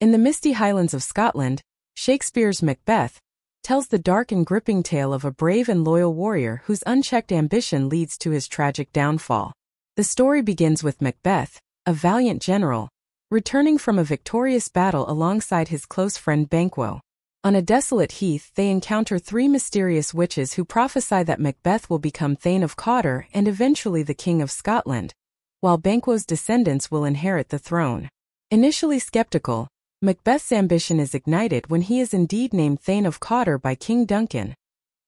In the misty highlands of Scotland, Shakespeare's Macbeth tells the dark and gripping tale of a brave and loyal warrior whose unchecked ambition leads to his tragic downfall. The story begins with Macbeth, a valiant general, returning from a victorious battle alongside his close friend Banquo. On a desolate heath they encounter three mysterious witches who prophesy that Macbeth will become Thane of Cawdor and eventually the King of Scotland, while Banquo's descendants will inherit the throne. Initially skeptical, Macbeth's ambition is ignited when he is indeed named Thane of Cawdor by King Duncan,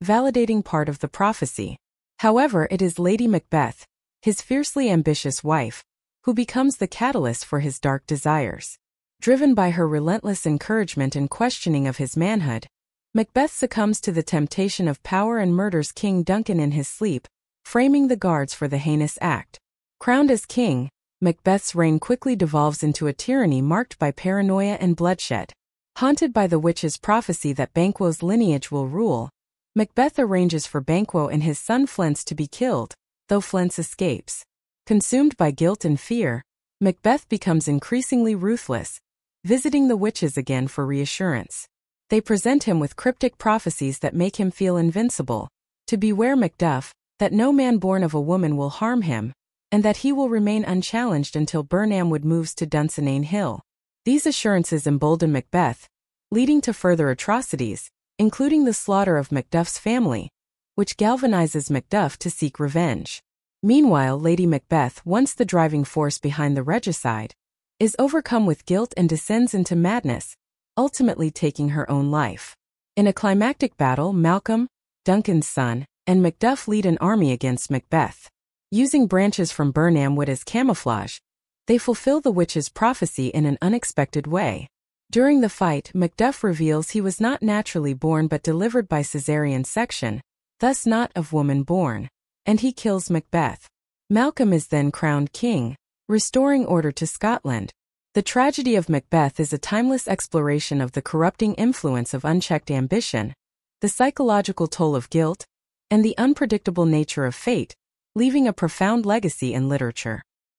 validating part of the prophecy. However, it is Lady Macbeth, his fiercely ambitious wife, who becomes the catalyst for his dark desires. Driven by her relentless encouragement and questioning of his manhood, Macbeth succumbs to the temptation of power and murders King Duncan in his sleep, framing the guards for the heinous act. Crowned as king, Macbeth's reign quickly devolves into a tyranny marked by paranoia and bloodshed. Haunted by the witch's prophecy that Banquo's lineage will rule, Macbeth arranges for Banquo and his son Flens to be killed, though Flens escapes. Consumed by guilt and fear, Macbeth becomes increasingly ruthless, visiting the witches again for reassurance. They present him with cryptic prophecies that make him feel invincible, to beware Macduff, that no man born of a woman will harm him, and that he will remain unchallenged until Burnhamwood moves to Dunsinane Hill. These assurances embolden Macbeth, leading to further atrocities, including the slaughter of Macduff's family, which galvanizes Macduff to seek revenge. Meanwhile, Lady Macbeth, once the driving force behind the regicide, is overcome with guilt and descends into madness, ultimately taking her own life. In a climactic battle, Malcolm, Duncan's son, and Macduff lead an army against Macbeth. Using branches from Burnhamwood as camouflage, they fulfill the witch's prophecy in an unexpected way. During the fight, Macduff reveals he was not naturally born but delivered by caesarean section, thus not of woman born, and he kills Macbeth. Malcolm is then crowned king, restoring order to Scotland. The tragedy of Macbeth is a timeless exploration of the corrupting influence of unchecked ambition, the psychological toll of guilt, and the unpredictable nature of fate, leaving a profound legacy in literature.